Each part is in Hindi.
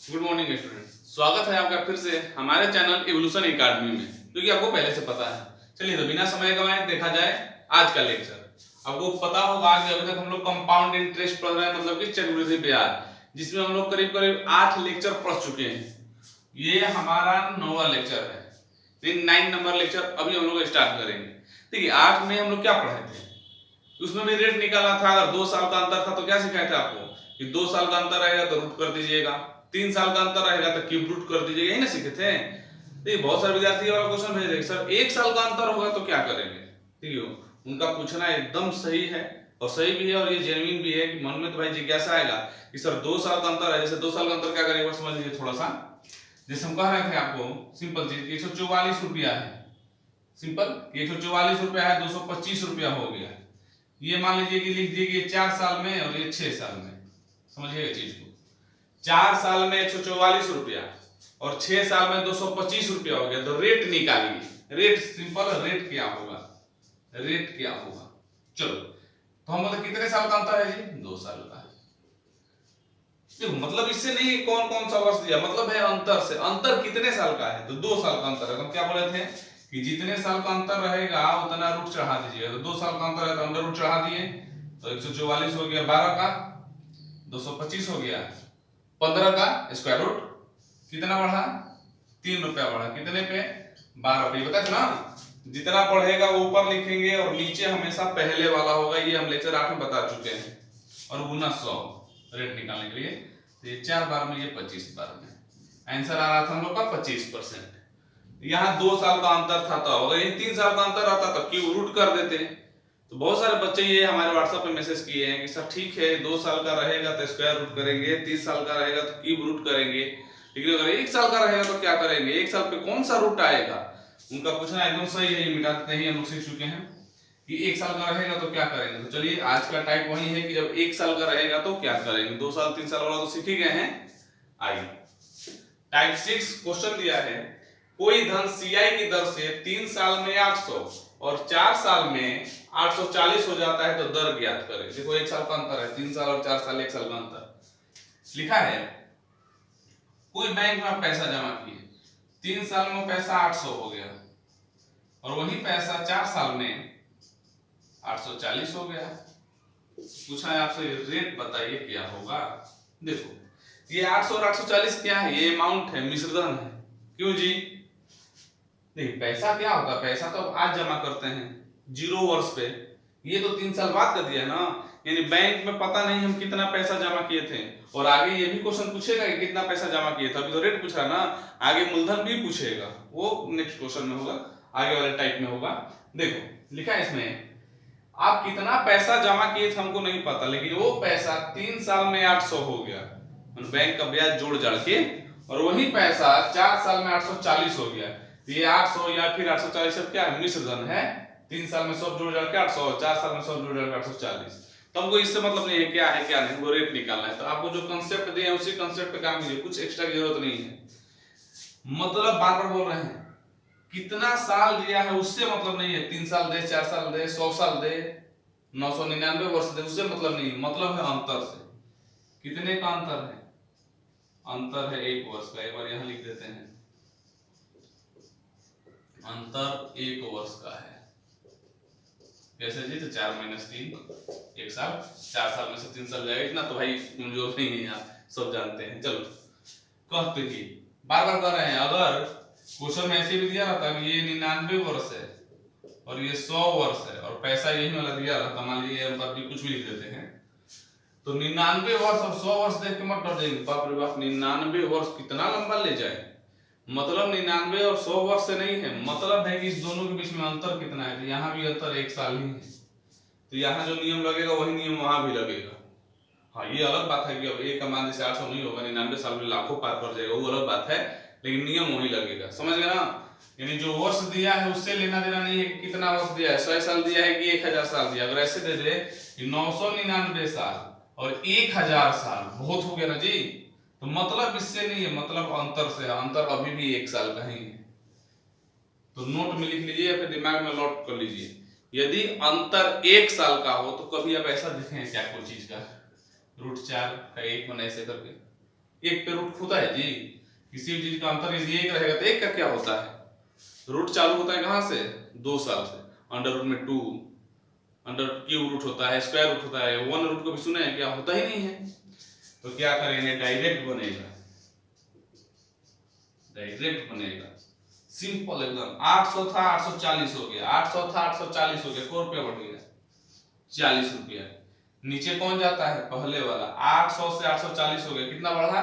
गुड मॉर्निंग स्टूडेंट, स्वागत है आपका फिर से हमारे चैनल इवोल्यूशन एकेडमी में, क्योंकि आपको पहले से पता है। चलिए तो बिना समय गवाए देखा जाए आज का लेक्चर। आपको पता होगा कि अभी तक हम लोग कंपाउंड इंटरेस्ट पढ़ रहे हैं, मतलब कि चक्रवृद्धि ब्याज, जिसमें हम लोग करीब करीब 8 लेक्चर पढ़ चुके हैं। ये हमारा 9वां लेक्चर है। 9 नंबर लेक्चर अभी हम लोग स्टार्ट करेंगे। देखिए 8 में हम लोग क्या पढ़े थे, उसमें भी रेट निकाला था। अगर 2 साल का अंतर था तो क्या सिखाया था आपको कि 2 साल का अंतर रहेगा तो रूट कर दीजिएगा, 3 साल का अंतर रहेगा तो क्यूब रूट कर दीजिएगा, यही ना सीखे थे। देखिए बहुत सारे विद्यार्थी वाला क्वेश्चन भेज रहे सर 1 साल का अंतर होगा तो क्या करेंगे। ठीक है, उनका पूछना एकदम सही है और सही भी है और ये जेन्युइन भी है कि मन में तो भाई जिज्ञासा आएगा कि सर 2 साल का अंतर है, जैसे 2 साल का अंतर क्या करेंगे समझ लीजिए थोड़ा सा। जैसे हम कह रहे थे आपको सिंपल चीज 144 रुपया है, सिंपल 144 रुपया है, 225 रुपया हो गया। ये मान लीजिए कि लिख दिए कि 4 साल में और ये 6 साल में, समझिएगा चीज को। 4 साल में 144 रुपया और 6 साल में 225 रुपया हो गया। तो रेट निकालिए। रेट सिंपल, रेट क्या होगा, रेट क्या होगा। चलो तो हम मतलब कितने साल का अंतर है जी, 2 साल का है। देखो मतलब इससे नहीं कौन कौन सा वर्ष दिया, मतलब है अंतर से। अंतर कितने साल का है तो 2 साल का अंतर है। तो हम क्या बोले थे कि जितने साल का अंतर रहेगा उतना रूट चढ़ा दीजिएगा। तो 2 साल का अंतर है तो अंडर रूट चढ़ा दिए, तो 144 हो गया 12 का, 225 हो गया 15 का स्क्वायर रूट कितना बढ़ा, 3 रुपया बढ़ा। कितने पे, 12 पे। बता ना जितना पढ़ेगा वो ऊपर लिखेंगे और नीचे हमेशा पहले वाला होगा। ये हम लेक्चर 8 में बता चुके हैं। और गुना 100 रेट निकालने के लिए। तो ये 4 बार में, ये 25 बार में। आंसर आ रहा था हम लोग का 25%। यहाँ 2 साल का अंतर था, तो अगर ये 3 साल का अंतर आता तो क्यूब रूट कर देते। तो बहुत सारे बच्चे ये हमारे व्हाट्सएप पे मैसेज किए हैं कि सर ठीक है 2 साल का रहेगा तो स्क्वायर रूट करेंगे, 30 साल का रहेगा तो क्यूब रूट करेंगे, लेकिन अगर 1 साल का रहेगा तो क्या करेंगे, 1 साल पे कौन सा रूट आएगा। उनका पूछना एकदम सही है, ये मिटा देते हैं, हम लोग सीख चुके हैं कि 1 साल का रहेगा तो क्या करेंगे। तो चलिए आज का टाइप वही है कि जब 1 साल का रहेगा तो क्या करेंगे। 2 साल 3 साल वाला तो सीख ही गए हैं। आइए टाइप 6 क्वेश्चन दिया है, कोई धन CI की दर से 3 साल में 800 और 4 साल में 840 हो जाता है तो दर ज्ञात करें। देखो 1 साल का अंतर है, 3 साल और 4 साल 1 साल का अंतर लिखा है। कोई बैंक में आप पैसा जमा किए, 3 साल में पैसा 800 हो गया और वही पैसा 4 साल में 840 हो गया। पूछा है आपसे रेट बताइए क्या होगा। देखो ये 800 और 840 क्या है, ये अमाउंट है, मिश्रधन है। क्यों जी, नहीं पैसा क्या होता है, पैसा तो आज जमा करते हैं 0 वर्ष पे। ये तो 3 साल बाद का दिया ना, यानी बैंक में पता नहीं हम कितना पैसा जमा किए थे। और आगे ये भी क्वेश्चन पूछेगा कि कितना पैसा जमा किए थे। अभी तो रेट पूछ रहा ना, आगे मूलधन भी पूछेगा, वो नेक्स्ट क्वेश्चन में होगा, आगे वाले टाइप में होगा। देखो लिखा है इसमें आप कितना पैसा जमा किए थे हमको नहीं पता, लेकिन वो पैसा 3 साल में 800 हो गया, बैंक का ब्याज जोड़ जाड़ के, और वही पैसा 4 साल में 840 हो गया। ये 800 या फिर 840 सब क्या है, मिश्रधन है। 3 साल में सब जोड़ जाड़ के 800, 4 साल में सब जोड़ जाड़ के 840। तो हमको इससे मतलब नहीं है क्या है क्या नहीं, वो रेट निकालना है। तो आपको जो कंसेप्ट दिए हैं उसी कंसेप्ट पे काम कीजिए, कुछ एक्स्ट्रा की जरूरत नहीं है। मतलब बार बार बोल रहे हैं कितना साल दिया है उससे मतलब नहीं है, 3 साल दे, 4 साल दे, 100 साल दे, 999 वर्ष दे, उससे मतलब नहीं, मतलब है अंतर से। कितने का अंतर है, अंतर है 1 वर्ष का। एक बार यहां लिख देते हैं, अंतर 1 वर्ष का है। कैसे जी, तो 4 - 3 1 साल, 4 साल में से 3 साल जाएगा, इतना तो भाई कमजोर नहीं है, आप सब जानते हैं। चलो कहते कि बार बार कर रहे हैं, अगर क्वेश्चन में ऐसे भी दिया रहता कि ये 99 वर्ष है और ये 100 वर्ष है और पैसा यही वाला दिया रहता, मान लीजिए हम कुछ भी लिख देते हैं, तो 99 वर्ष और 100 वर्ष देख के मत डर जाएंगे, बाप रे बाप 99 वर्ष कितना लंबा ले जाए। मतलब 99 और 100 वर्ष से नहीं है, मतलब है कि इस दोनों के बीच में अंतर कितना है। तो यहाँ भी अंतर 1 साल ही है, तो यहाँ जो नियम लगेगा वही नियम वहां भी लगेगा। हाँ ये अलग बात है कि अब एक का मान जैसे 800 नहीं होगा, 99 साल में लाखों पार कर जाएगा, वो अलग बात है, लेकिन नियम वही लगेगा। समझ गए ना, यानी जो वर्ष दिया है उससे लेना देना नहीं है कि कितना वर्ष दिया है, 100 साल दिया है कि 1000 साल दिया। अगर ऐसे दे दे 999 साल और 1000 साल, बहुत हो गया ना जी, तो मतलब इससे नहीं है, मतलब अंतर से है। अंतर अभी भी 1 साल का ही है। तो नोट में लिख लीजिए या फिर दिमाग में नोट कर लीजिए, यदि अंतर 1 साल का हो तो कभी आप ऐसा देखें क्या कोई चीज का √4 का 1 होना ऐसे करके, एक पे रूट खुदा है जी। किसी भी चीज का अंतर यदि एक रहेगा तो एक का क्या होता है, रूट चालू होता है कहाँ से, 2 साल से। अंडर रूट में 2, अंडर क्यूब रूट होता है, स्क्वायर रूट होता है, 1 रूट को भी सुने हैं क्या, होता ही नहीं है। तो क्या करेंगे, डायरेक्ट बनेगा, डायरेक्ट बनेगा, सिंपल एकदम। 800 था 840 हो गया, 800 था 840 हो गया, को रुपया बढ़ गया, 40 रुपया। नीचे कौन जाता है, पहले वाला। 800 से 840 हो गया, कितना बढ़ा,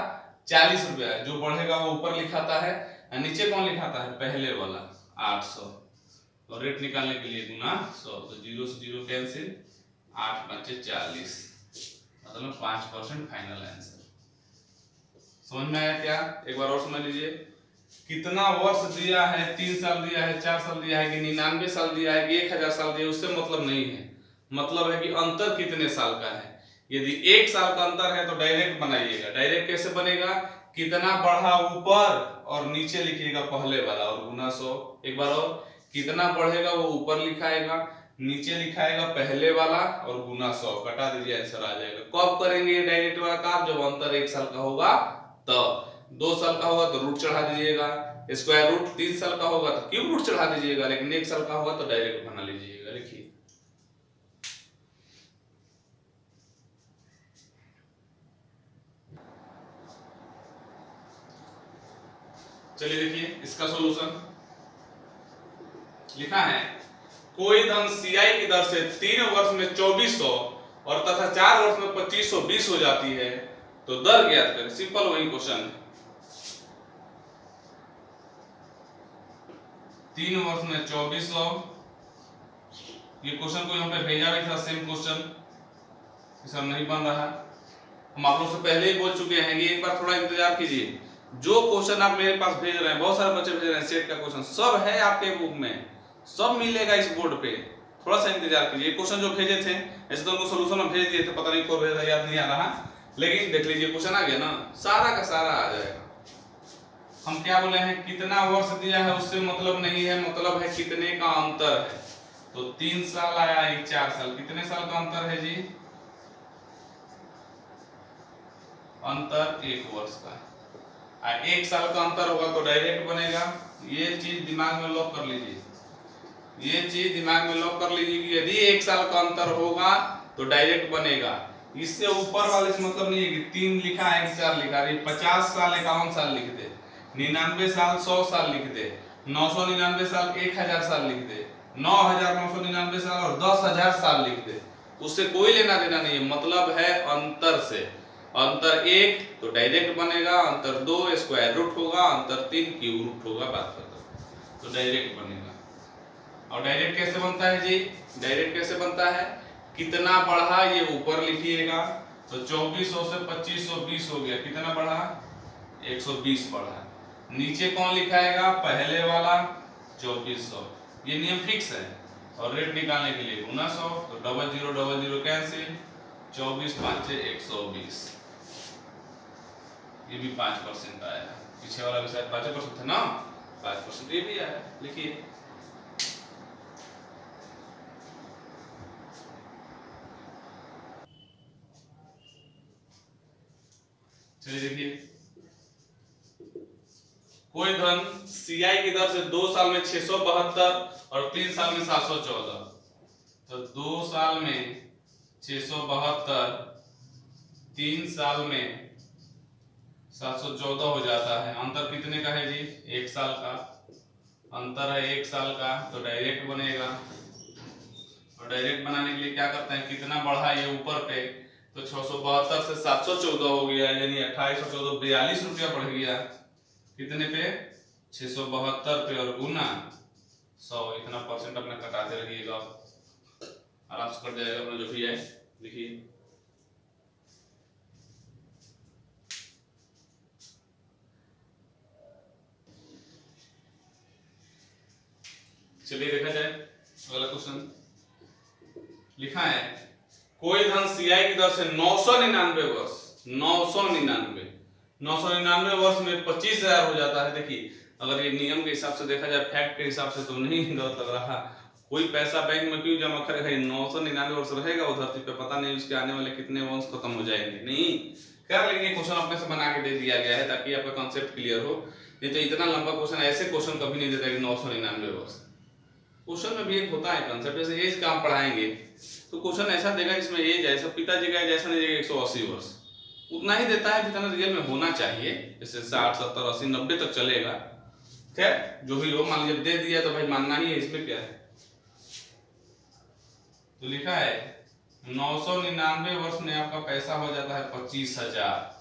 40 रुपया। जो बढ़ेगा वो ऊपर लिखाता है, और नीचे कौन लिखाता है, पहले वाला 800। और रेट निकालने के लिए गुना 100, तो 0 से 0 कैंसिल, 8 5 40, मतलब 5% फाइनल आंसर। समझ में आया क्या, एक बार और समझ लीजिए। कितना वर्ष दिया है, 3 साल दिया है, 4 साल दिया है, कि 99 साल दिया है, कि 1000 साल दिया है, उससे मतलब नहीं है। मतलब है कि अंतर कितने साल का है। यदि 1 साल का अंतर है तो डायरेक्ट बनाइएगा। डायरेक्ट कैसे बनेगा, कितना बढ़ा ऊपर और नीचे लिखिएगा पहले वाला और गुना 100। एक बार और, कितना बढ़ेगा वो ऊपर लिखाएगा, नीचे लिखाएगा पहले वाला और गुना 100, कटा दीजिए, आंसर आ जाएगा। कब करेंगे डायरेक्ट वाला काम, जब अंतर 1 साल का होगा तब। 2 साल का होगा तो रूट चढ़ा दीजिएगा, स्क्वायर रूट 3 साल का होगा तो क्यूब रूट चढ़ा दीजिएगा, लेकिन 1 साल का होगा तो डायरेक्ट बना लीजिएगा। लिखिए, चलिए देखिए इसका सॉल्यूशन लिखा है। कोई धन सीआई की दर से 3 वर्ष में 2400 और तथा 4 वर्ष में 2520 हो जाती है, तो दर ज्ञात करें। सिंपल वही क्वेश्चन, 3 वर्ष में 2400। ये क्वेश्चन को यहाँ पे भेजा भी था, सेम क्वेश्चन, सर नहीं बन रहा। हम आप लोग से पहले ही बोल चुके हैं कि एक बार थोड़ा इंतजार कीजिए। जो क्वेश्चन आप मेरे पास भेज रहे हैं, बहुत सारे बच्चे भेज रहे हैं, सेट का क्वेश्चन सब है आपके बुक में, सब मिलेगा इस बोर्ड पे। थोड़ा सा इंतजार कीजिए। क्वेश्चन जो भेजे थे ऐसे तो उनको सोल्यूशन में भेज दिए थे, पता नहीं कौन भेजा, याद नहीं आ रहा, लेकिन देख लीजिए क्वेश्चन आ गया ना, सारा का सारा आ जाएगा। हम क्या बोले हैं, कितना वर्ष दिया है उससे मतलब नहीं है, मतलब है कितने का अंतर है। तो 3 साल आया, 4 साल, कितने साल का अंतर है जी, अंतर 1 वर्ष का। 1 साल का अंतर होगा तो डायरेक्ट बनेगा। ये चीज दिमाग में लॉक कर लीजिए, ये चीज दिमाग में लॉक कर लीजिए कि यदि 1 साल का अंतर होगा तो डायरेक्ट बनेगा। इससे ऊपर वाले से मतलब नहीं है कि 3 लिखा है कि 4 लिखा है। 50 साल 51 साल लिख दे, 99 साल 100 साल लिख दे, 999 साल 1000 साल लिख दे, 9999 साल और 10,000 साल लिख दे, उससे कोई लेना देना नहीं है। मतलब है अंतर से। अंतर 1 तो डायरेक्ट बनेगा, अंतर 2 स्क्वायर रूट होगा, अंतर 3 क्यूब रूट होगा, बात खत्म, तो डायरेक्ट बनेगा। और डायरेक्ट कैसे बनता है जी, डायरेक्ट कैसे बनता है, कितना बढ़ा ये ऊपर लिखिएगा, तो 2400 से 2520 हो गया, कितना बढ़ा, 120 बढ़ा। नीचे कौन लिखाएगा, पहले वाला 2400, ये नियम फिक्स है। और रेट निकालने के लिए गुना 100, तो 0000 कैंसिल, 24 5 120, ये भी 5% आया। पीछे वाला भी शायद 5% था ना, 5% ये भी आया। लिखिए, चलिए देखिए, कोई धन सीआई की दर से 2 साल में 672 और 3 साल में 714, तो 2 साल में 672, 3 साल में 714 हो जाता है। अंतर कितने का है जी, 1 साल का अंतर है, 1 साल का, तो डायरेक्ट बनेगा। और डायरेक्ट बनाने के लिए क्या करते हैं, कितना बढ़ा ये ऊपर पे, तो 672 से 714 हो गया, यानी 2814, 42 रुपया बढ़ गया। कितने पे, 672 पे, और गुना 100, इतना परसेंट अपने कटाते रहिएगा, आराम से कट जाएगा अपना जो भी है। देखिए, चलिए देखा जाए अगला क्वेश्चन। लिखा है, कोई धन सीआई की दर से 999 वर्ष, 999 वर्ष में 25,000 हो जाता है। देखिए, अगर ये नियम के हिसाब से देखा जाए, फैक्ट के हिसाब से, तो नहीं गलत लग रहा। कोई पैसा बैंक में क्यों जमा करेगा, 999 वर्ष रहेगा वो धरती पे, पता नहीं उसके आने वाले कितने वंश खत्म हो जाएंगे। नहीं, कर लेंगे, क्वेश्चन अपने से बना के दे दिया गया है ताकि आपका कॉन्सेप्ट क्लियर हो। नहीं तो इतना लंबा क्वेश्चन, ऐसे क्वेश्चन कभी नहीं देता कि 999 वर्ष। क्वेश्चन में भी एक होता है कंसेप्ट, जैसे एज का हम पढ़ाएंगे तो क्वेश्चन ऐसा देगा जिसमें एज है सब पिताजी का जैसा नहीं देगा 180 वर्ष, उतना ही देता है जितना रियल में होना चाहिए, जैसे 60 70 80 90 तक चलेगा। खैर जो भी हो, मान लीजिए दे दिया तो भाई मानना ही है, इसमें क्या है। तो लिखा है 999 वर्ष में आपका पैसा हो जाता है 25,000।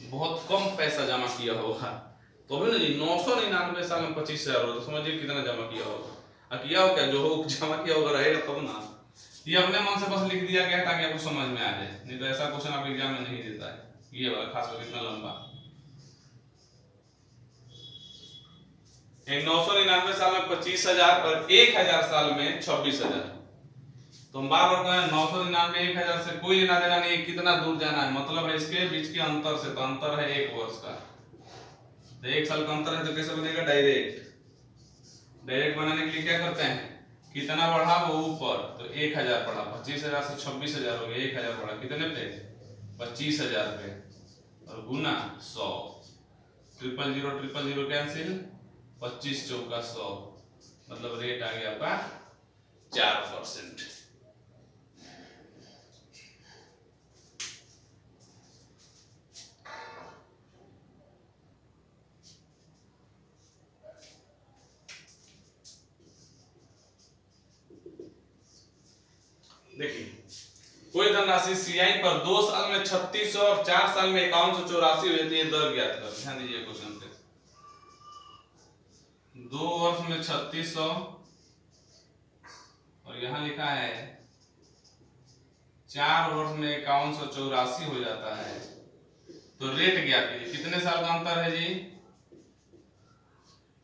बहुत कम पैसा जमा किया होगा तो भी नहीं, 999 साल में 25,000 हो तो समझिए कितना जमा किया होगा। किया हो क्या, जो हो जमा किया होगा रहेगा तब ना। ये अपने मन से बस लिख दिया गया ताकि आपको समझ में आ जाए, नहीं तो ऐसा क्वेश्चन आप एग्जाम में नहीं देता है ये वाला, खासकर इतना लंबा। 999 साल में 25,000 और 1,000 साल में 26,000। तो हम बार बार कहें 999 1,000 से कोई लेना देना नहीं, कितना दूर जाना है, मतलब है इसके बीच के अंतर से, तो अंतर है 1 वर्ष का। तो 1 साल का अंतर है तो कैसे बनेगा, डायरेक्ट बनाने के लिए क्या करते हैं, कितना बढ़ा वो ऊपर, तो 1,000 बढ़ा, 25,000 से 26,000 हो गया, 1,000 बढ़ा कितने पे, 25,000 पे, और गुना 100, 000 कैंसिल, 25 चौका 100, मतलब रेट आ गया आपका 4%। देखिए कोई धनराशि सीआई पर 2 साल में 3600 और 4 साल में 5184 हो जाती है, दर ज्ञात करो। ध्यान दीजिए क्वेश्चन पे, 2 वर्ष में 3600 और यहां लिखा है 4 वर्ष में 5184 हो जाता है, तो रेट ज्ञात कीजिए। कितने साल का अंतर है जी,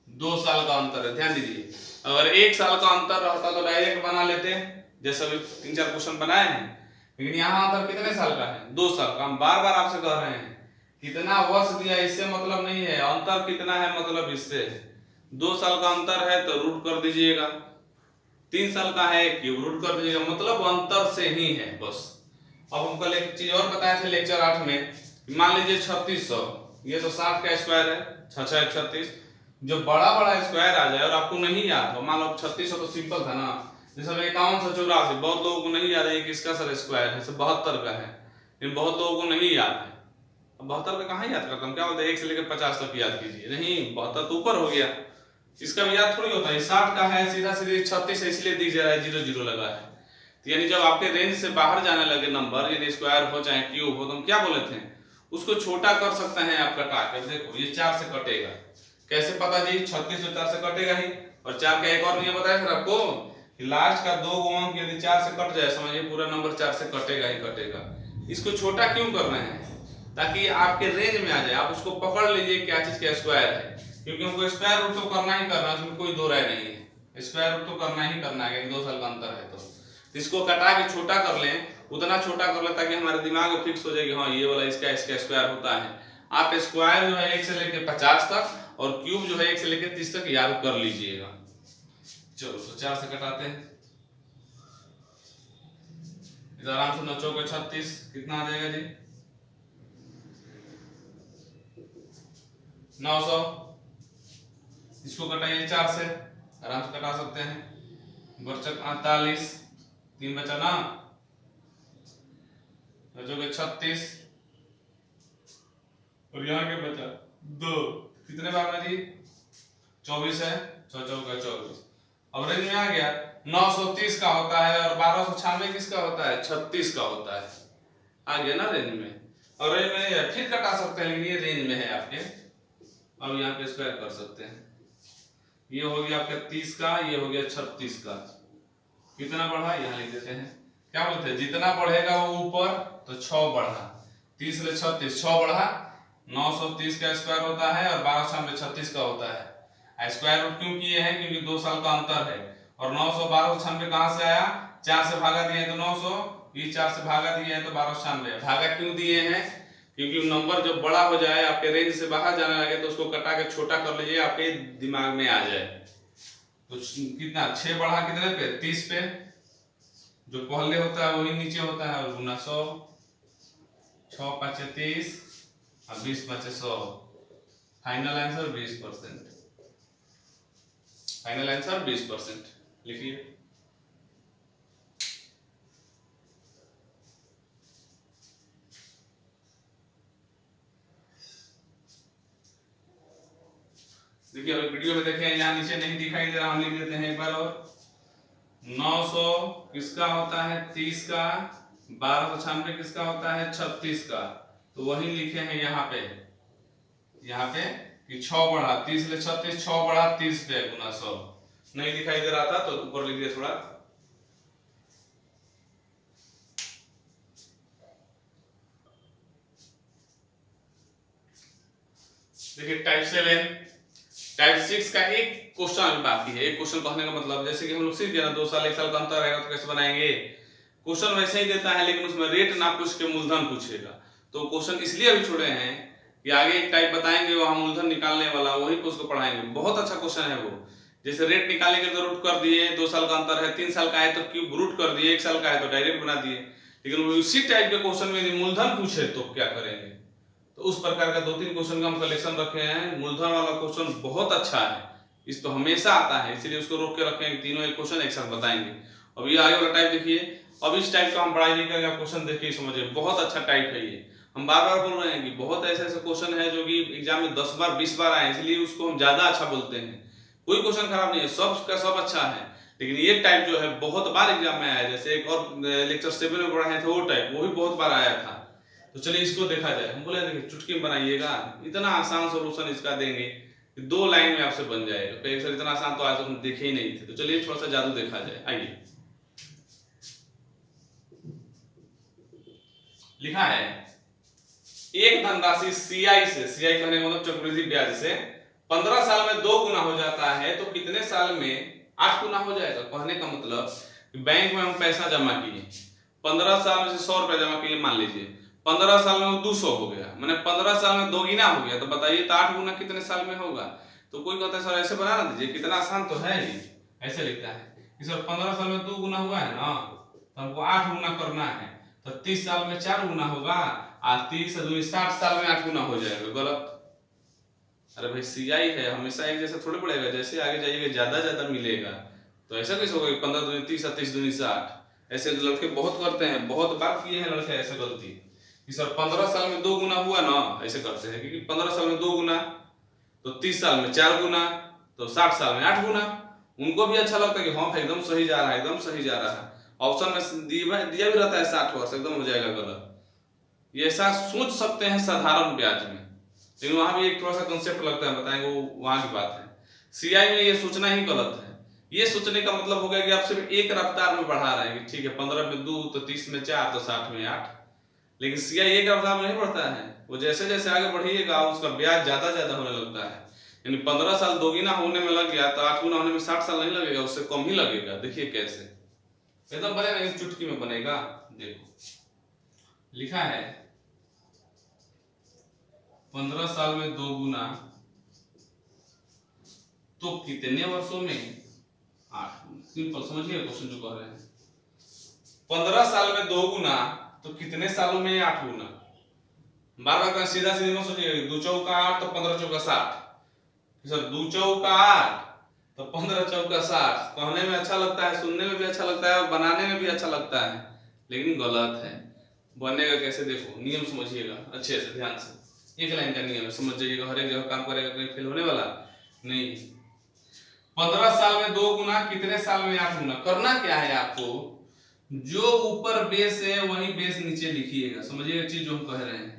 2 साल का अंतर है। ध्यान दीजिए अगर 1 साल का अंतर रहता तो डायरेक्ट बना लेते, जैसे अभी 3-4 क्वेश्चन बनाए हैं, लेकिन यहाँ अंतर कितने साल का है, 2 साल का। हम बार बार आपसे कह रहे हैं कितना वर्ष दिया इससे मतलब नहीं है, अंतर कितना है मतलब इससे। 2 साल का अंतर है तो रूट कर दीजिएगा, 3 साल का है क्यूब रूट कर दीजिएगा, मतलब अंतर से ही है बस। अब हम कल एक चीज और बताए थे लेक्चर 8 में, मान लीजिए 3600, ये तो 60 का स्क्वायर है, 6 36, जो बड़ा बड़ा स्क्वायर आ जाए और आपको नहीं याद हो, मान लो 3600 तो सिंपल था ना, जैसे 5184, बहुत लोगों को नहीं याद है किसका सर स्क्वायर है, 72 का है, लेकिन बहुत लोगों को नहीं याद है। अब 72 का कहाँ याद करता हूँ, क्या बोलते हैं 1 से लेकर 50 तक याद कीजिए, नहीं 72 तो ऊपर हो गया, इसका भी याद थोड़ी होता है। 60 का है सीधा सीधे 36 है, इसलिए दिख जा रहा है 0 लगा है। तो यानी जब आपके रेंज से बाहर जाने लगे नंबर, यानी स्क्वायर हो चाहे क्यूब हो, तो हम क्या बोले थे, उसको छोटा कर सकते हैं आप कटा के। देखो ये 4 से कटेगा, कैसे पता जी, 36 तो 4 से कटेगा ही, और 4 का एक और नियम बताया फिर आपको कि लास्ट का 2 अंक यदि 4 से कट जाए, समझिए पूरा नंबर 4 से कटेगा ही कटेगा। इसको छोटा क्यों कर रहे हैं, ताकि आपके रेंज में आ जाए, आप उसको पकड़ लीजिए क्या चीज का स्क्वायर है, क्योंकि हमको स्क्वायर रूट तो करना ही करना है, उसमें कोई दो राय नहीं है, स्क्वायर रूट तो करना ही करना है, 2 साल का अंतर है तो इसको कटा के छोटा कर लें, उतना छोटा कर लें ताकि हमारे दिमाग में फिक्स हो जाए कि हाँ ये वाला इसका स्क्वायर होता है। आप स्क्वायर जो है 1 से लेकर 50 तक और क्यूब जो है 1 से लेकर 30 तक याद कर लीजिएगा। चलो तो 4 से कटाते हैं, इधर आराम से 9 चौके 36, कितना आ जाएगा जी 900। इसको कटाइए 4 से, आराम से कटा सकते हैं, बचत 48, 3 बचा ना, 9 चौके 36 और यहाँ के बचा 2, कितने बार में जी 24 है, 6 चौका 24। अब रेंज में आ गया, 930 का होता है और 1296 किसका होता है, 36 का होता है, आ गया ना रेंज में। और रेंज में फिर कटा सकते हैं, लेकिन ये रेंज में है आपके। अब यहाँ पे स्क्वायर कर सकते हैं, ये हो गया आपका 30 का, ये हो गया 36 का, कितना बढ़ा यहाँ लिख देते हैं, क्या बोलते हैं जितना बढ़ेगा वो ऊपर, तो 6 बढ़ा, 30 से 36 6 बढ़ा, 930 का स्क्वायर होता है और 1296 36 का होता है। स्क्वायर रूट क्यों किए हैं, क्योंकि 2 साल का अंतर है, और 900 1296 कहां से आया, 4 से भागा दिए तो 900, ये 4 से भागा दिए हैं तो 1296। भागा क्यों दिए हैं, क्योंकि नंबर जब बड़ा हो जाए आपके रेंज से बाहर जाने लगे तो उसको कटा के छोटा कर लीजिए, आपके दिमाग में आ जाए। तो कितना 6 बढ़ा कितने पे, 30 पे, जो पहले होता है वही नीचे होता है, और गुना 100, 6 5 30 और 20 5 100। Final answer 20%। Final answer 20%। लिखिए। देखिए अगर वीडियो में देखें यहाँ नीचे नहीं दिखाई दे रहा, हम लिख देते हैं एक बार और। 900 किसका होता है 30 का, 1296 किसका होता है 36 का। तो वही लिखे हैं यहाँ पे कि 6 बढ़ा 30 ले 36, 6 बढ़ा 30 पे गुना 100। नहीं दिखाई दे रहा था तो ऊपर लिख दिया थोड़ा। देखिए टाइप 6 का एक क्वेश्चन अभी बाकी है। एक क्वेश्चन कहने का मतलब जैसे कि हम लोग सीख गए ना 2 साल 1 साल का अंतर रहेगा तो कैसे बनाएंगे। क्वेश्चन वैसे ही देता है लेकिन उसमें रेट ना पूछ के मूलधन पूछेगा। तो क्वेश्चन इसलिए अभी छोड़े हैं कि आगे एक टाइप बताएंगे वहां मूलधन निकालने वाला, वही पे उसको पढ़ाएंगे। बहुत अच्छा क्वेश्चन है वो। जैसे रेट निकालने के तो रूट कर दिए, 2 साल का अंतर है, 3 साल का है तो क्यूब रूट कर दिए, 1 साल का है तो डायरेक्ट बना दिए। लेकिन उसी टाइप के क्वेश्चन में यदि मूलधन पूछे तो क्या करेंगे। तो उस प्रकार का 2-3 क्वेश्चन का हम कलेक्शन रखे हैं। मूलधन वाला क्वेश्चन बहुत अच्छा है, इस तो हमेशा आता है, इसलिए उसको रोक के रखे हैं। तीनों एक क्वेश्चन एक साथ बताएंगे। अब ये आगे वाला टाइप देखिए। अब इस टाइप का हम पढ़ाई नहीं करेंगे, क्वेश्चन देखिए समझिए, बहुत अच्छा टाइप है ये। हम बार बार बोल रहे हैं कि बहुत ऐसे ऐसे क्वेश्चन है जो कि एग्जाम में 10 बार 20 बार आए, इसलिए उसको हम ज्यादा अच्छा बोलते हैं। कोई क्वेश्चन खराब नहीं है, सब का सब अच्छा है, लेकिन ये टाइप जो है बहुत बार एग्जाम में आया। जैसे एक और लेक्चर 7 में पढ़ाए थे वो टाइप, वो भी बहुत बार आया था। तो चलिए इसको देखा जाए। हम बोले देखिए चुटकी में बनाइएगा, इतना आसान सोल्यूशन इसका देंगे कि 2 लाइन में आपसे बन जाएगा। तो सर इतना आसान तो आज हम देखे ही नहीं थे। तो चलिए थोड़ा सा जादू देखा जाए। आइए, लिखा है एक धनराशि सीआई से, सीआई कहने का मतलब चक्रवृद्धि ब्याज से 15 साल में 2 गुना हो जाता है तो कितने साल में 8 गुना हो जाएगा। कहने का मतलब बैंक में हम पैसा जमा किए, 15 साल में से 100 रुपया जमा किए मान लीजिए, 15 साल में वो 200 हो गया, मैंने 15 साल में 2 गुना हो गया। तो बताइए तो 8 गुना कितने साल में होगा। तो कोई कहता है सर ऐसे बना ना दीजिए, कितना आसान तो है ही। ऐसे लिखता है कि सर 15 साल में 2 गुना हुआ है ना, तो हमको 8 गुना करना है। तो 30 साल में 4 गुना होगा और 30 से 2 60 साल में 8 गुना हो जाएगा। गलत। अरे भाई सीआई है, हमेशा एक जैसे थोड़े पड़ेगा, जैसे आगे जाइएगा ज्यादा मिलेगा। तो ऐसा कैसे होगा 15 दूनी 30 और 30 दूनी 60। ऐसे लड़के बहुत करते हैं, बहुत बार किए हैं लड़के ऐसे गलती कि सर 15 साल में 2 गुना हुआ ना, ऐसे करते हैं। क्योंकि 15 साल में 2 गुना तो 30 साल में 4 गुना तो 60 साल में 8 गुना। उनको भी अच्छा लगता है कि हाँ एकदम सही जा रहा है, एकदम सही जा रहा है। ऑप्शन में दिया भी रहता है 60 वर्ष, एकदम हो जाएगा गलत। ये ऐसा सोच सकते हैं साधारण ब्याज में, लेकिन वहां भी एक थोड़ा सा कंसेप्ट लगता है, बताएंगे वो वहां की बात है। सीआई में ये सोचना ही गलत है। ये सोचने का मतलब हो गया कि आप सिर्फ एक रफ्तार में बढ़ा रहे हैं कि ठीक है 15 में 2 तो 30 में 4 तो 60 में 8। लेकिन सीआई एक रफ्तार में नहीं बढ़ता है, वो जैसे जैसे आगे बढ़िएगा उसका ब्याज ज्यादा होने लगता है। यानी 15 साल 2 गुना होने में लग गया तो 8 गुना होने में 60 साल नहीं लगेगा, उससे कम ही लगेगा। देखिए कैसे एकदम बनेगा, इस चुटकी में बनेगा। देखो लिखा है 15 साल में 2 गुना तो कितने वर्षों में 8। सिंपल समझिए क्वेश्चन जो कह रहे हैं। 15 साल में 2 गुना तो कितने सालों में 8 गुना। बार बार सीधा मत सोचिए 2 चौका 8 तो 15 चौका 60। सर 2 चौका 8 तो 15 चौका 60। कहने में अच्छा लगता है, सुनने में भी अच्छा लगता है और बनाने में भी अच्छा लगता है, लेकिन गलत है। बनेगा कैसे देखो, नियम समझिएगा अच्छे से ध्यान से। एक लाइन का नियम है, समझ जाइएगा। हर एक जगह काम करेगा, कहीं फेल होने वाला नहीं। 15 साल में 2 गुना कितने साल में 8 गुना। करना क्या है आपको, जो ऊपर बेस है वही बेस नीचे लिखिएगा। समझिएगा चीज जो हम कह रहे हैं।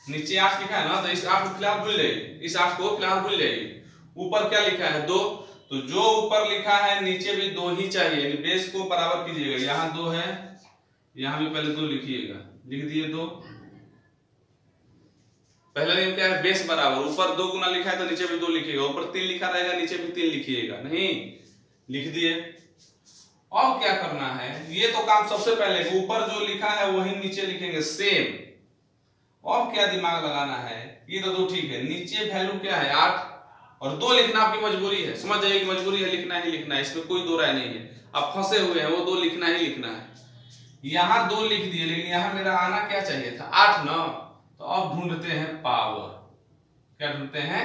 नीचे 8 लिखा है ना, तो इस 8 को फिलहाल भूल जाइए, इस 8 को फिलहाल भूल जाइए। ऊपर क्या लिखा है 2, तो जो ऊपर लिखा है नीचे भी 2 ही चाहिए। बेस को बराबर कीजिएगा। यहाँ 2 है, यहाँ भी पहले 2 लिखिएगा। लिख दिए 2। पहला नियम क्या है, बेस बराबर। ऊपर 2 गुना लिखा है तो नीचे भी 2 लिखिएगा। ऊपर 3 लिखा रहेगा नीचे भी 3 लिखिएगा। नहीं लिख दिए। अब क्या करना है, ये तो काम सबसे पहले, ऊपर जो लिखा है वही नीचे लिखेंगे सेम। अब क्या दिमाग लगाना है, ये तो 2 ठीक है, नीचे वैल्यू क्या है 8 और 2 लिखना आपकी मजबूरी है। समझ जाइए कि मजबूरी है, लिखना ही लिखना है, इसमें कोई दो राय नहीं है। आप फंसे हुए हैं, वो 2 लिखना ही लिखना है। यहाँ 2 लिख दिए, लेकिन यहाँ मेरा आना क्या चाहिए था 8 ना। तो अब ढूंढते हैं पावर। क्या ढूंढते हैं?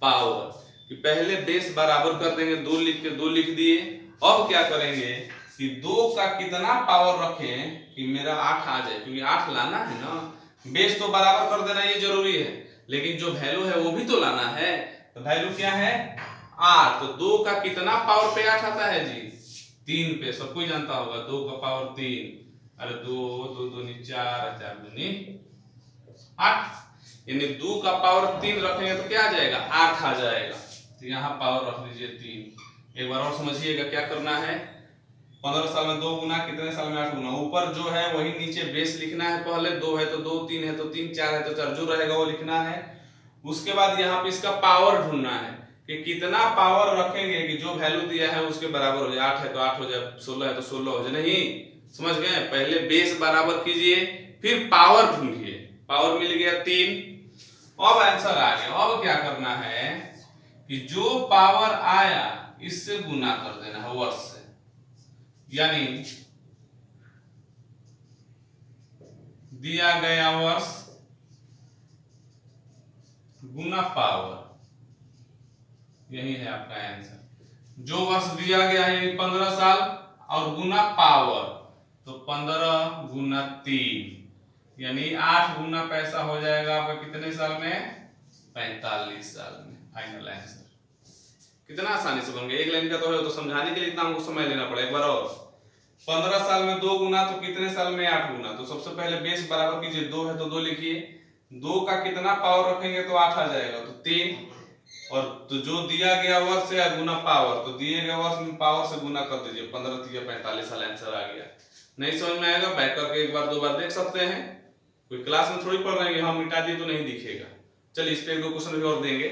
पावर। कि पहले बेस बराबर कर देंगे, 2 लिख के 2 लिख दिए। अब क्या करेंगे कि 2 का कितना पावर रखें कि मेरा 8 आ जाए, क्योंकि 8 लाना है ना। बेस तो बराबर कर देना ये जरूरी है, लेकिन जो वैल्यू है वो भी तो लाना है। तो वैल्यू क्या है 8। तो 2 का कितना पावर पे 8 आता है जी 3 पे। सब कोई जानता होगा 2 का पावर 3। अरे 2 2 2 4 4 दूनी 8, यानी 2 का पावर 3 रखेंगे तो क्या आ जाएगा 8 आ जाएगा। तो यहाँ पावर रख दीजिए 3। एक बार और समझिएगा क्या करना है। 15 साल में 2 गुना, कितने साल में 8 गुना। ऊपर जो है वही नीचे बेस लिखना है। पहले 2 है तो 2, 3 है तो 3, 4 है तो 4, जो रहेगा वो लिखना है। उसके बाद यहाँ पे इसका पावर ढूंढना है कि कितना पावर रखेंगे कि जो वैल्यू दिया है उसके बराबर हो जाए। 8 है तो 8 हो जाए, 16 है तो 16 हो जाए। नहीं, समझ गए? पहले बेस बराबर कीजिए, फिर पावर ढूंढिए। पावर मिल गया 3। अब आंसर आ गया। अब क्या करना है कि जो पावर आया इससे गुना कर देना है वर्ष से, यानी दिया गया वर्ष गुना पावर। यही है आपका आंसर। जो वर्ष दिया गया है 15 साल और गुना पावर, तो 15 गुना 3 यानी 8 गुना पैसा हो जाएगा आपका कितने साल में 45 साल में। Final answer. कितना आसानी से बन गया। एक लाइन का तो है, तो समझाने के लिए इतना हमको समय लेना पड़ा। एक बार और 15 साल में 2 गुना तो कितने साल में 8 गुना। तो सबसे पहले बेस बराबर कीजिए, 2 है तो 2 लिखिए। 2 का कितना पावर रखेंगे तो 8 आ जाएगा, तो 3। और तो जो दिया गया वर्ष है गुना पावर, तो दिए गए वर्ष में पावर से गुना कर दीजिए। 15 3 45 साल आंसर आ गया। नहीं समझ में आएगा बैक करके एक बार 2 बार देख सकते हैं। कोई क्लास में थोड़ी पढ़ रहे हैं हम मिटा दिए तो नहीं दिखेगा। चलिए इस पे 1 2 क्वेश्चन भी और देंगे।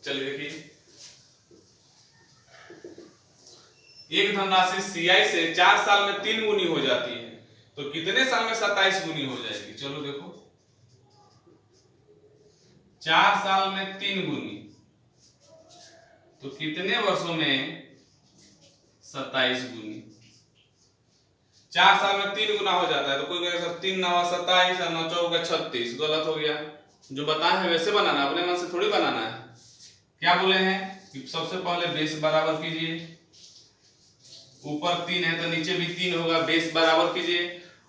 चलिए देखिए, एक धनराशि सीआई से 4 साल में 3 गुनी हो जाती है, तो कितने साल में 27 गुनी हो जाएगी। चलो देखो, 4 साल में 3 गुनी तो कितने वर्षों में 27 गुनी। 4 साल में 3 गुना हो जाता है, तो कोई कहेगा 3 9 27 और 9 4 36। गलत हो गया। जो बताए हैं वैसे बनाना, अपने मन से थोड़ी बनाना है। क्या बोले हैं कि सबसे पहले बेस बराबर कीजिए। ऊपर 3 है तो नीचे भी 3 होगा, बेस बराबर कीजिए।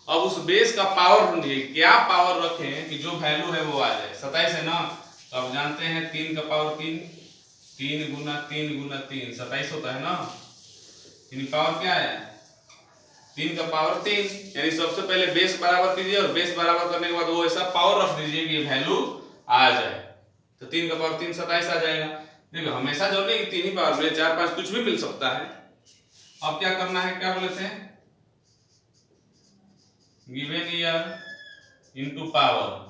अब उस बेस का पावर ढूंढिए, क्या पावर रखें कि जो वैल्यू है वो आ जाए। 27 है ना, तो आप जानते हैं 3 का पावर 3, 3 गुना 3 गुना 3 27 होता है ना। यानी पावर क्या है 3 का पावर 3। यानी सबसे पहले बेस बराबर कीजिए और बेस बराबर करने के बाद वो ऐसा पावर रख दीजिए कि वैल्यू आ जाए। तो 3 का पावर 3 27 आ जाएगा। देखो हमेशा जरूरी है कि 3 ही पावर मिले, 4 5 कुछ भी मिल सकता है। अब क्या करना है, क्या बोले थे, गिवन ईयर इनटू पावर,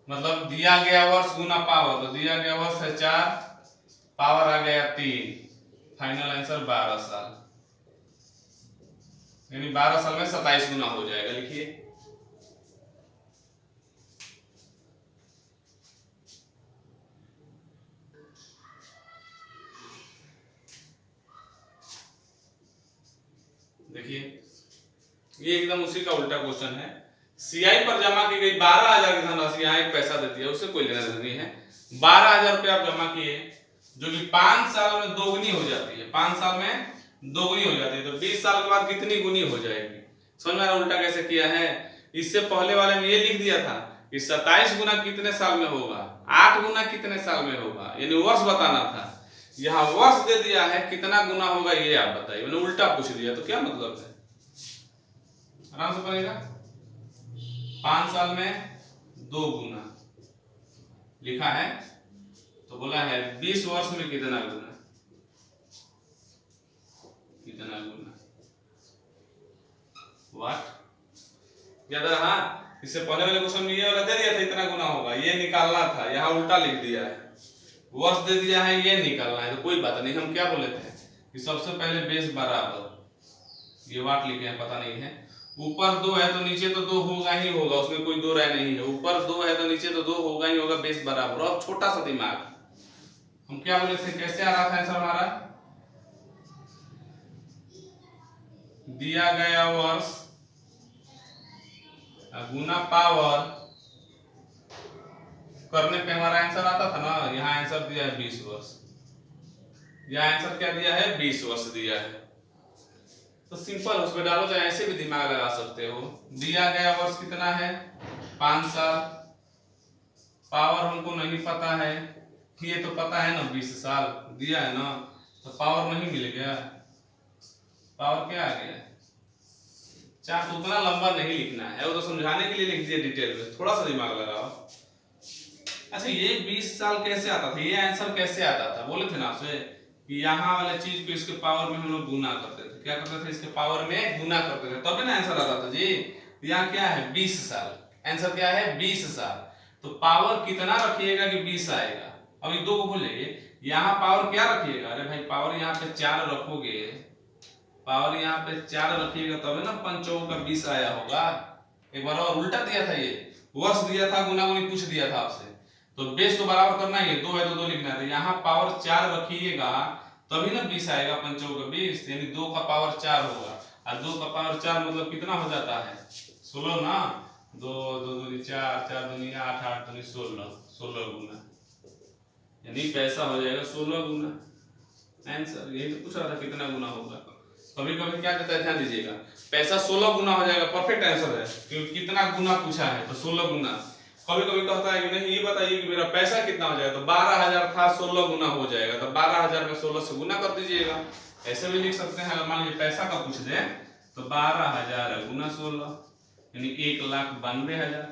मतलब दिया गया वर्ष गुना पावर। तो दिया गया वर्ष है 4, पावर आ गया 3, फाइनल आंसर 12 साल। यानी 12 साल में 27 गुना हो जाएगा। लिखिए देखिए, ये एकदम उसी का उल्टा क्वेश्चन है। सीआई पर जमा की गई 12,000 की धनराशि, यहाँ एक पैसा देती है, उससे कोई लेना देना नहीं है। 12,000 रुपये आप जमा किए, जो कि 5 साल में दोगुनी हो जाती है। 5 साल में दोगुनी हो जाती है, तो 20 साल के बाद कितनी गुनी हो जाएगी। समझ में आ रहा उल्टा कैसे किया है। इससे पहले वाले में ये लिख दिया था कि 27 गुना कितने साल में होगा, 8 गुना कितने साल में होगा, यानी वर्ष बताना था। यहाँ वर्ष दे दिया है, कितना गुना होगा ये आप बताइए। मैंने उल्टा पूछ दिया, तो क्या मतलब है। आराम से पढ़ेगा। 5 साल में 2 गुना लिखा है, तो बोला है 20 वर्ष में कितना गुना, कितना गुना। व्हाट याद रहा। इससे पहले वाले क्वेश्चन में ये वाला दे दिया था इतना गुना होगा, ये निकालना था, यहाँ उल्टा लिख दिया है। वर्ष दे दिया है, ये निकालना है। तो कोई बात नहीं, हम क्या बोले थे कि सबसे पहले बेस बराबर, ये वाट लिखे हैं पता नहीं है। ऊपर 2 है तो नीचे तो 2 होगा ही होगा, उसमें कोई दो राय नहीं है। ऊपर 2 है तो नीचे तो 2 होगा ही होगा, बेस बराबर। अब छोटा सा दिमाग, हम क्या बोले थे, कैसे आ रहा था आंसर हमारा, दिया गया वर्ष गुना पावर करने पे हमारा आंसर आता था ना। यहाँ आंसर दिया है 20 वर्ष, यहाँ आंसर क्या दिया है, 20 वर्ष दिया है। तो सिंपल उसमें डालो, चाहे ऐसे भी दिमाग लगा सकते हो। दिया गया वर्ष कितना है, 5 साल। पावर हमको नहीं पता है, ये तो पता है ना 20 साल दिया है ना, तो पावर नहीं मिल गया, पावर क्या आ गया। चाहे उतना लंबा नहीं लिखना है, वो तो समझाने के लिए लिख दिया डिटेल में, थोड़ा सा दिमाग लगाओ। अच्छा ये 20 साल कैसे आता था, ये आंसर कैसे आता था, बोले थे ना आपसे कि यहाँ वाले चीज को इसके पावर में हम लोग गुना करते थे। क्या करते थे, इसके पावर में गुना करते थे, तब ना आंसर आता था जी। यहाँ क्या है 20 साल, आंसर क्या है 20 साल। तो पावर कितना रखिएगा कि 20 आएगा। अब ये 2 को भूलिए, यहाँ पावर क्या रखिएगा, अरे भाई पावर यहाँ पे 4 रखोगे, पावर यहाँ पे 4 रखिएगा तब ना 5 का 20 आया होगा। एक बार और उल्टा दिया था, ये वर्ष दिया था, गुना गुनी कुछ दिया था आपसे, तो बेस तो बराबर करना ही है, 2 है तो 2 लिखना है। यहाँ पावर 4 रखिएगा तभी ना 20 आएगा, 5 का 20, यानी 2 का पावर 4 होगा। और 2 का पावर 4 मतलब कितना हो जाता है, 16 ना। 2 2 2 4 4 2 8 8 2 16, 16 गुना, यानी पैसा हो जाएगा 16 गुना। आंसर यही तो पूछ रहा था, कितना गुना होगा। कभी कभी क्या कहता है, ध्यान दीजिएगा, पैसा 16 गुना हो जाएगा, परफेक्ट आंसर है, क्योंकि कितना गुना पूछा है तो 16 गुना। कभी कभी कहता है कि नहीं ये बताइए कि मेरा पैसा कितना हो जाएगा, तो 12,000 था 16 गुना हो जाएगा, तो 12,000 में 16 से गुना कर दीजिएगा। ऐसे भी लिख सकते हैं, अगर मान लीजिए पैसा का पूछ दे तो 12,000 गुना 16 यानी 1,92,000।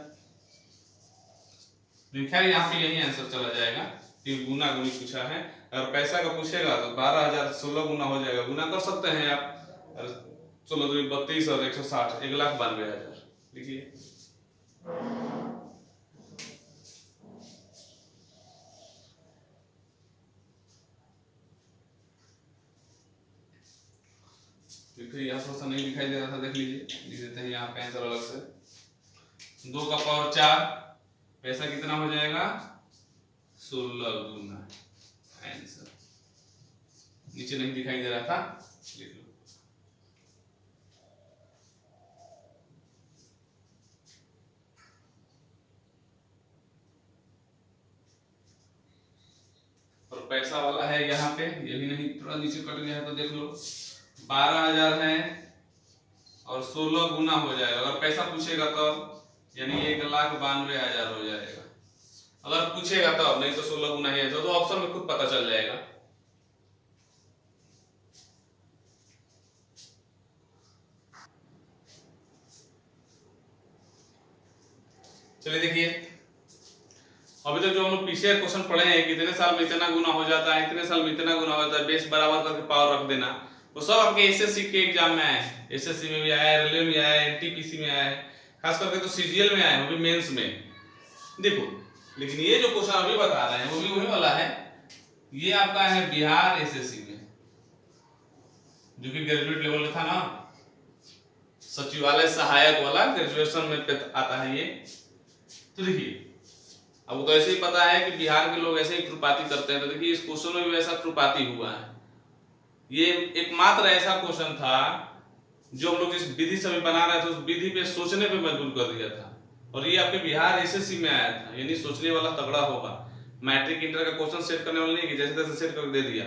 खैर यहाँ पे यही आंसर चला जाएगा कि गुना गुनी पूछा है। अगर पैसा का पूछेगा तो 12,000 16 गुना हो जाएगा, गुना कर सकते हैं आप, 16 दूनी 32 और 160, 1,92,000 लिखिए। फिर यहाँ थोड़ा सा नहीं दिखाई दे रहा था, देख लीजिए, लिख देते हैं यहाँ पे आंसर अलग से। 2 का पावर 4, पैसा कितना हो जाएगा 16 गुना, आंसर नीचे नहीं दिखाई दे रहा था, लिख लो। और पैसा वाला है यहाँ पे, ये भी नहीं, थोड़ा नीचे कट गया है तो देख लो। 12,000 है और 16 गुना हो जाएगा, अगर पैसा पूछेगा तब यानी 1,92,000 हो जाएगा, अगर पूछेगा तब, नहीं तो 16 गुना ही है, तो ऑप्शन में खुद पता चल जाएगा। चलिए देखिए, अभी तक जो हम लोग पीछे क्वेश्चन पढ़े हैं, कितने साल में इतना गुना हो जाता है, इतने साल में इतना गुना हो जाता है, बेस बराबर करके पावर रख देना, वो सब आपके एसएससी के एग्जाम में आए हैं। एसएससी में भी आया है, रेलवे में आया है, एनटीपीसी में आया है, खास करके तो सीजीएल में आया है, वो भी मेंस में। देखो लेकिन ये जो क्वेश्चन अभी बता रहे हैं वो भी वही वाला है, ये आपका है बिहार एसएससी में, जो कि ग्रेजुएट लेवल का था ना, सचिवालय सहायक वाला ग्रेजुएशन में आता है ये। तो देखिए अब तो ऐसे ही पता है कि बिहार के लोग ऐसे ही खुरपाती करते हैं, तो देखिए इस क्वेश्चन में भी वैसा खुरपाती हुआ है। ये एकमात्र ऐसा क्वेश्चन था जो हम लोग जिस विधि से भी बना रहे थे उस विधि पे सोचने पे मजबूर कर दिया था, और ये आपके बिहार एसएससी में आया था, यानी सोचने वाला तगड़ा होगा। मैट्रिक इंटर का क्वेश्चन सेट करने वाला नहीं कि जैसे तैसे सेट करके दे दिया,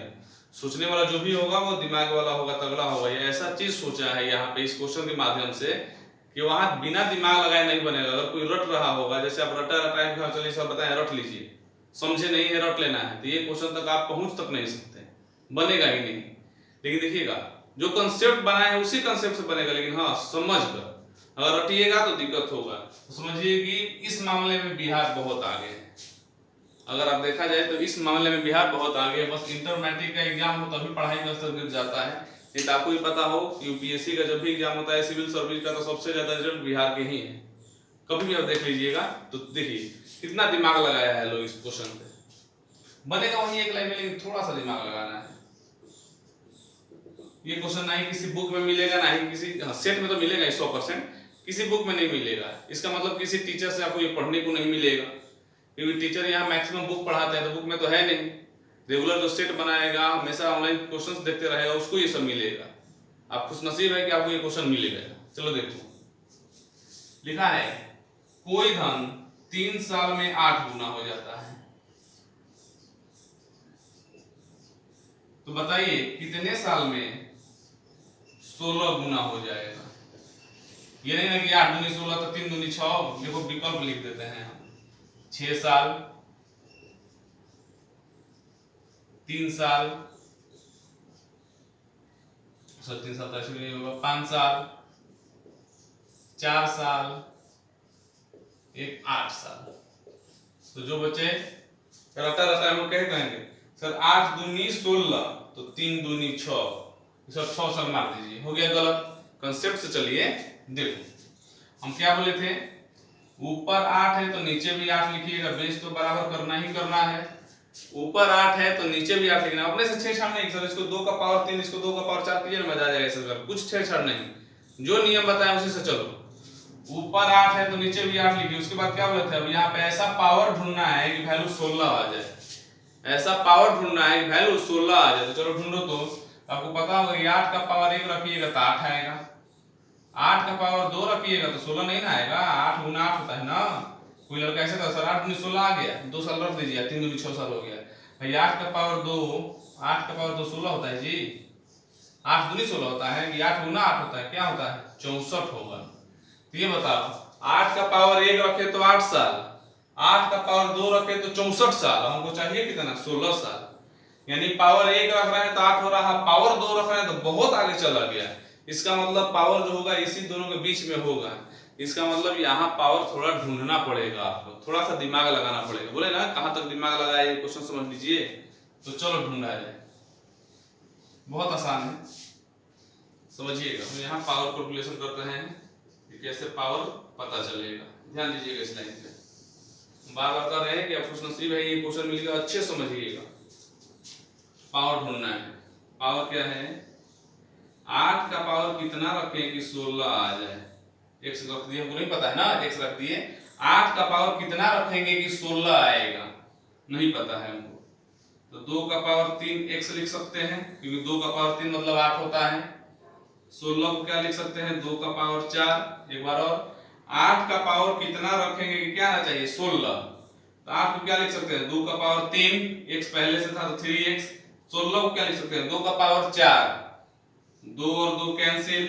सोचने वाला जो भी होगा वो दिमाग वाला होगा, तगड़ा होगा। ये ऐसा चीज सोचा है यहाँ पे इस क्वेश्चन के माध्यम से कि वहां बिना दिमाग लगाए नहीं बनेगा। अगर कोई रट रहा होगा, जैसे आप रटा रटाए चलिए सब बताएं रट लीजिए, समझे नहीं है रट लेना है, तो ये क्वेश्चन तक आप पहुंच तक नहीं सकते, बनेगा ही नहीं। लेकिन देखिएगा जो कंसेप्ट बनाए हैं उसी कंसेप्ट से बनेगा, लेकिन हाँ समझ कर, अगर रटिएगा तो दिक्कत होगा। तो समझिए कि इस मामले में बिहार बहुत आगे है, अगर आप देखा जाए तो इस मामले में बिहार बहुत आगे है। बस इंटर मैट्रिक का एग्जाम हो तभी पढ़ाई का स्तर गिर जाता है। नहीं तो आपको ही पता हो यूपीएससी का जब भी एग्जाम होता है सिविल सर्विस का, तो सबसे ज्यादा रिजल्ट बिहार के ही है। कभी भी आप देख लीजिएगा तो देखिए कितना दिमाग लगाया है लोग इस क्वेश्चन पे। बनेगा वही एक लाइन में, लेकिन थोड़ा सा दिमाग लगाना है। ये क्वेश्चन ना ही किसी बुक में मिलेगा, ना ही किसी सेट में तो मिलेगा 100%, किसी बुक में नहीं मिलेगा। इसका मतलब किसी टीचर से आपको ये पढ़ने को नहीं मिलेगा, क्योंकि टीचर यहाँ मैक्सिमम बुक पढ़ाते हैं तो बुक में तो है नहीं। रेगुलर जो सेट बनाएगा, हमेशा ऑनलाइन क्वेश्चंस देखते रहेगा, उसको ये सब मिलेगा। आप खुश नसीब है कि आपको ये क्वेश्चन मिलेगा। चलो देखो, लिखा है कोई धन 3 साल में 8 गुना हो जाता है, तो बताइए कितने साल में 16 गुना हो जाएगा। ये नहीं ना कि 8 दूनी 16 तो 3 दूनी 6, देखो विकल्प लिख देते हैं हम। 6 साल, 3 साल, 3 साल तो ऐसे भी नहीं होगा, 5 साल, 4 साल, एक 8 साल। तो जो बचे रटा रटा हम क्या कहेंगे सर, 8 दूनी 16 तो 3 दूनी 6, सर 6 साल मार दीजिए, हो गया गलत। कंसेप्ट से चलिए देखो, हम क्या बोले थे, ऊपर 8 है तो नीचे भी 8 लिखिएगा, बेस तो बराबर करना ही करना है। ऊपर 8 है तो नीचे भी 8 लिखना, अपने से छेड़छाड़ नहीं सर, इसको 2 का पावर 3, इसको 2 का पावर 4 कीजिए, मजा आ जाएगा सर, कुछ छेड़छाड़ नहीं, जो नियम बताया उसी से चलो। ऊपर 8 है तो नीचे भी 8 लिखिए। उसके बाद क्या बोले थे, अब यहाँ पे ऐसा पावर ढूंढना है कि वैल्यू 16 आ जाए, ऐसा पावर ढूंढना है कि वैल्यू 16 आ जाए। तो चलो ढूंढो। तो आपको पता होगा कि 8 का पावर 1 रखिएगा तो 8 आएगा, 8 का पावर 2 रखिएगा तो 16 नहीं ना आएगा, 8 गुना 8 होता है ना। कोई लड़का ऐसे था सर 8 दूनी 16 आ गया, 2 साल रख दीजिए, 3 दूनी 6 साल हो गया भाई। 8 का पावर 2, 8 का पावर 2 16 होता है जी, 8 दूनी 16 होता है कि 8 गुना 8 होता है, क्या होता है 64 होगा। तो ये बताओ, 8 का पावर 1 रखे तो 8 साल, 8 का पावर 2 रखे तो 64 साल, हमको चाहिए कितना 16 साल। यानी पावर 1 रख रहे हैं तो 8 हो रहा, पावर 2 रख रहे हैं तो बहुत आगे चला गया। इसका मतलब पावर जो होगा इसी दोनों के बीच में होगा। इसका मतलब यहाँ पावर थोड़ा ढूंढना पड़ेगा, आपको थोड़ा सा दिमाग लगाना पड़ेगा। बोले ना कहां तक दिमाग लगाए, ये क्वेश्चन समझ लीजिए। तो चलो ढूंढा जाए, बहुत आसान है, समझिएगा। हम यहाँ पावर कैलकुलेशन करते हैं कि कैसे पावर पता चलेगा, ध्यान दीजिएगा इस लाइन पे। बार बार कर रहे हैं कि आप खुश नसीब है, ये क्वेश्चन मिल गया, अच्छे समझिएगा। पावर ढूंढना है, पावर क्या है, 8 का पावर कितना रखें कि 16 आ जाए। x रख दिए, हमको नहीं पता है ना, x रख दिए। 8 का पावर कितना रखेंगे कि 16 आएगा, नहीं पता है हमको। तो 2 का पावर 3 x लिख सकते हैं, क्योंकि 2 का पावर 3 मतलब 8 होता है। 16 को क्या लिख सकते हैं, 2 का पावर 4। एक बार और, 8 का पावर कितना रखेंगे कि क्या आना चाहिए 16, तो 8 को क्या लिख सकते हैं 2 का पावर 3, x पहले से था तो 3x। 16 को क्या लिख सकते हैं 2 का पावर 4, 2 और 2 कैंसिल,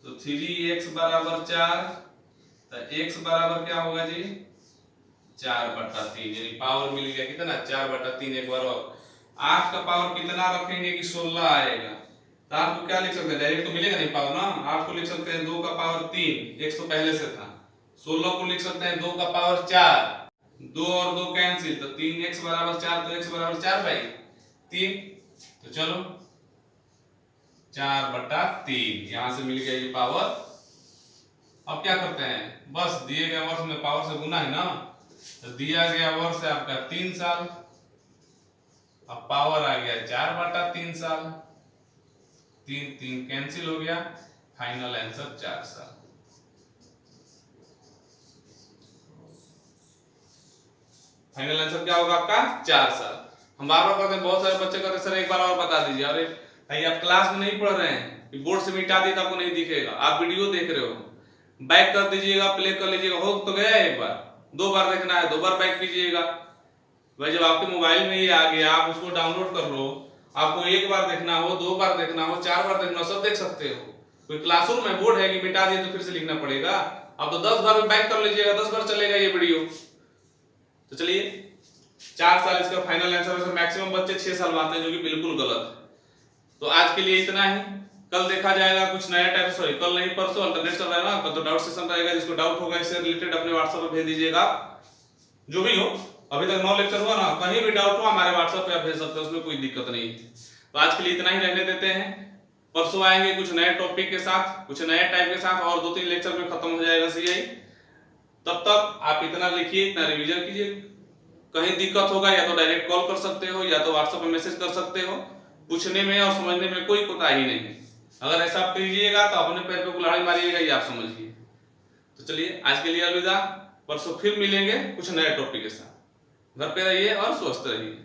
तो 3x बराबर 4, तो x बराबर क्या होगा जी 4/3, यानी पावर मिल गया कितना 4/3। एक बार और, 8 का पावर कितना रखेंगे कि 16 आएगा, तो 8 को क्या लिख सकते हैं, डायरेक्ट तो मिलेगा नहीं पावर ना, 8 को लिख सकते हैं 2 का पावर 3, x तो पहले से था। 16 को लिख सकते हैं 2 का पावर 4, 2 और 2 कैंसिल, तो 3x बराबर 4, तो x बराबर 4/3। तो चलो 4/3, यहां से मिल गया ये पावर। अब क्या करते हैं, बस दिए गए वर्ष में पावर से गुना है ना, तो दिया गया वर्ष है आपका 3 साल, अब पावर आ गया 4/3 साल, 3 3 कैंसिल हो गया, फाइनल आंसर 4 साल। फाइनल आंसर क्या होगा आपका 4 साल। हम बार बार कहते हैं, बहुत सारे बच्चे कहते हैं सर एक बार और बता दीजिए। अरे भाई आप क्लास में नहीं पढ़ रहे हैं, बोर्ड से मिटा दिए तो आपको नहीं दिखेगा, आप वीडियो देख रहे हो, बैक कर दीजिएगा, प्ले कर लीजिएगा, हो तो गया एक बार, 2 बार देखना है 2 बार बैक कीजिएगा। भाई जब आपके मोबाइल में ये आ गया, आप उसको डाउनलोड कर लो, आपको 1 बार देखना हो, 2 बार देखना हो, 4 बार देखना हो, सब देख सकते हो। कोई क्लासरूम में बोर्ड है कि मिटा दिए तो फिर से लिखना पड़ेगा, आप तो 10 बार बैक कर लीजिएगा, 10 बार चलेगा ये वीडियो। तो चलिए 4 साल इसका फाइनल आंसर है। मैक्सिमम बच्चे 6 साल मानते हैं, जो कि बिल्कुल गलत है। तो आज के लिए इतना ही, कल देखा जाएगा कुछ नया टाइप, सॉरी कल नहीं परसों अल्टरनेट चल रहा है ना, कल तो डाउट सेशन रहेगा, जिसको डाउट होगा इससे रिलेटेड अपने व्हाट्सएप पे भेज दीजिएगा, जो भी हो। अभी तक 9 लेक्चर हुआ ना, कहीं भी डाउट हो हमारे व्हाट्सएप पे आप भेज सकते हो, उसमें कोई दिक्कत नहीं। तो आज के लिए इतना ही रहने देते हैं, परसों आएंगे कुछ नए टॉपिक के साथ, कुछ नए टाइप के साथ, और 2-3 लेक्चर में खत्म हो जाएगा सीआई। तब तक आप इतना लिखिए, इतना रिवीजन कीजिए, कहीं दिक्कत होगा या तो डायरेक्ट कॉल कर सकते हो, या तो व्हाट्सएप पे मैसेज कर सकते हो, पूछने में और समझने में कोई कोताही नहीं है। अगर ऐसा आप कीजिएगा तो अपने पैर पे कुल्हाड़ी मारिएगा, ये आप समझिए। तो चलिए आज के लिए अलविदा, परसों फिर मिलेंगे कुछ नए टॉपिक के साथ। घर पे रहिए और स्वस्थ रहिए।